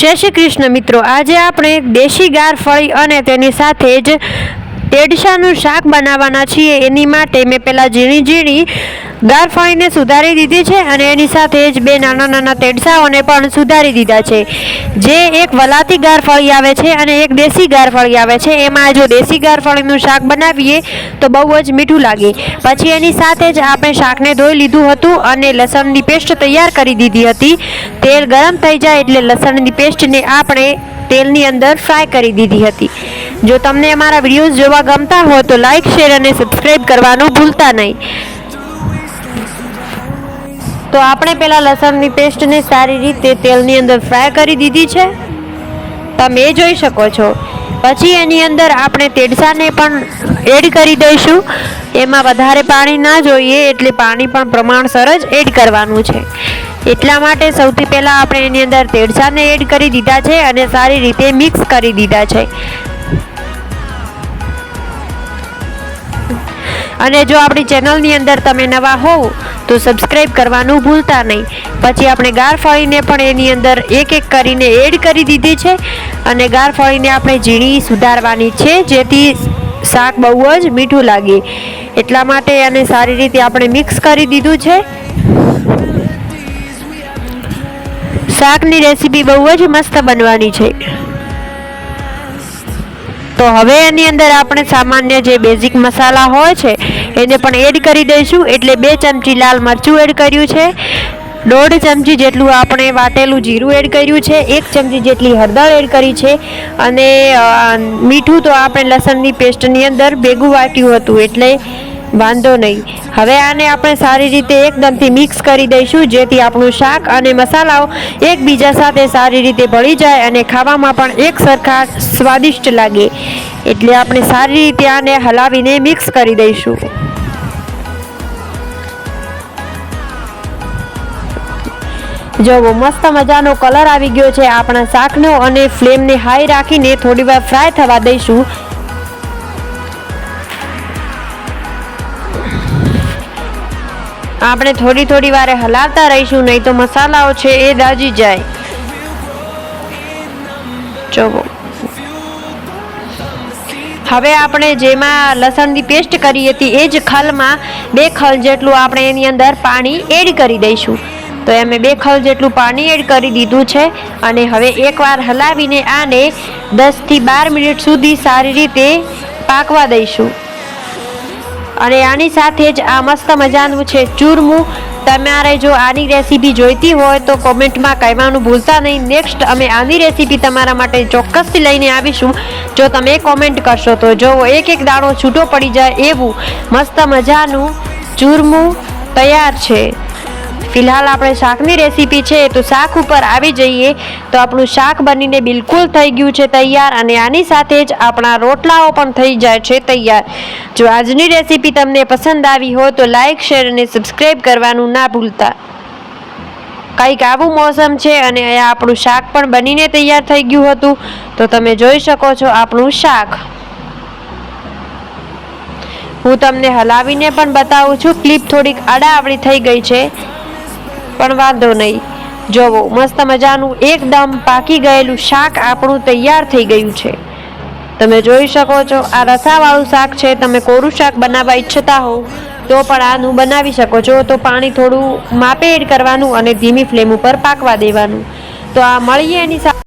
जय श्री कृष्ण मित्रों, आज આપણે દેશી ગારફળી અને તેની સાથે જ તેડસાનું શાક બનાવવાના છીએ। એની માટે મેં પહેલાં ઝીણી ઝીણી ગારફળીને સુધારી દીધી છે અને એની સાથે જ બે નાના નાના તેડસાઓને પણ સુધારી દીધા છે। જે એક વલાતી ગારફળી આવે છે અને એક દેશી ગારફળી આવે છે। એમાં જો દેશી ગારફળીનું શાક બનાવીએ તો બહુ જ મીઠું લાગે। પછી એની સાથે જ આપણે શાકને ધોઈ લીધું હતું અને લસણની પેસ્ટ તૈયાર કરી દીધી હતી। તેલ ગરમ થઈ જાય એટલે લસણની પેસ્ટને આપણે તેલની અંદર ફ્રાય કરી દીધી હતી। જો તમને અમારા વિડીયોઝ જોવા ગમતા હોય તો લાઈક, શેર અને સબસ્ક્રાઈબ કરવાનું ભૂલતા નહીં। તો આપણે પહેલા લસણની પેસ્ટને સારી રીતે તેલની અંદર ફ્રાય કરી દીધી છે, તમે જોઈ શકો છો। પછી એની અંદર આપણે તેડસાને પણ એડ કરી દઈશું। એમાં વધારે પાણી ના જોઈએ એટલે પાણી પણ પ્રમાણસર જ એડ કરવાનું છે। એટલા માટે સૌથી પહેલાં આપણે એની અંદર તેડસાને એડ કરી દીધા છે અને સારી રીતે મિક્સ કરી દીધા છે। અને જો આપણી ચેનલની અંદર તમે નવા હોવ તો સબસ્ક્રાઈબ કરવાનું ભૂલતા નહીં। પછી આપણે ગારફળીને પણ એની અંદર એક એક કરીને એડ કરી દીધી છે અને ગારફળીને આપણે ઝીણી સુધારવાની છે જેથી શાક બહુ જ મીઠું લાગે। એટલા માટે આને સારી રીતે આપણે મિક્સ કરી દીધું છે। શાકની રેસીપી બહુ જ મસ્ત બનવાની છે। તો હવે એની અંદર આપણે સામાન્ય જે બેઝિક મસાલા હોય છે એને પણ એડ કરી દઈશું। એટલે 2 ચમચી લાલ મરચું એડ કર્યું છે, 1.5 ચમચી જેટલું આપણે વાટેલું જીરું એડ કર્યું છે, 1 ચમચી જેટલી હળદર એડ કરી છે અને મીઠું તો આપણે લસણની પેસ્ટની અંદર ભેગું વાટ્યું હતું એટલે વાંધો નહીં। હવે આને આપણે સારી રીતે એકદમથી મિક્સ કરી દઈશું જેથી આપણું શાક અને મસાલાઓ એકબીજા સાથે સારી રીતે ભળી જાય અને ખાવામાં પણ એક સરખા સ્વાદિષ્ટ લાગે। એટલે આપણે સારી રીતે આને હલાવીને મિક્સ કરી દઈશું। જો મસ્ત મજાનો કલર આવી ગયો છે આપણા શાકનો અને ફ્લેમને હાઈ રાખીને થોડીવાર ફ્રાય થવા દઈશું। આપણે થોડી વારે હલાવતા રહીશું, નહીં તો મસાલાઓ છે એ દાજી જાય। જો હવે આપણે જેમાં લસણની પેસ્ટ કરી હતી એ જ ખલમાં 2 ખલ જેટલું આપણે એની અંદર પાણી એડ કરી દઈશું। તો અમે 2 ખલ જેટલું પાણી એડ કરી દીધું છે અને હવે એકવાર હલાવીને આને 10 થી 12 મિનિટ સુધી સારી રીતે પાકવા દઈશું। અને આની સાથે જ આ મસ્ત મજાનું છે ચૂરમું। તમારે જો આની રેસીપી જોઈતી હોય તો કોમેન્ટમાં કહેવાનું ભૂલતા નહીં। નેક્સ્ટ અમે આની રેસીપી તમારા માટે ચોક્કસથી લઈને આવીશું। જો તમે કોમેન્ટ કરશો તો જો એક દાણો છૂટો પડી જાય એવું મસ્ત મજાનું ચૂરમું તૈયાર છે। ફિલહાલ આપણે શાકની રેસીપી છે તો શાક ઉપર આવી જઈએ તો આપણું શાક બનીને બિલકુલ થઈ ગયું છે તૈયાર અને આની સાથે જ આપણા રોટલાઓ પણ થઈ જાય છે તૈયાર। જો આજની રેસીપી તમને પસંદ આવી હોય તો લાઈક, શેર અને સબસ્ક્રાઈબ કરવાનું ના ભૂલતા। કંઈક આવું મોસમ છે અને અહીંયા આપણું શાક પણ બનીને તૈયાર થઈ ગયું હતું। તો તમે જોઈ શકો છો આપણું શાક। હું તમને હલાવીને પણ બતાવું છું। ક્લિપ થોડીક આડાઅવળી થઈ ગઈ છે પણ વાંધો નહીં। જોવો મસ્ત મજાનું એકદમ પાકી ગયેલું શાક આપણું તૈયાર થઈ ગયું છે। તમે જોઈ શકો છો આ રસાવાળું શાક છે। તમે કોરું શાક બનાવવા ઈચ્છતા હો તો પણ આનું બનાવી શકો છો। તો પાણી થોડું માપે એડ કરવાનું અને ધીમી ફ્લેમ ઉપર પાકવા દેવાનું। તો આ મળીએ એની સાથે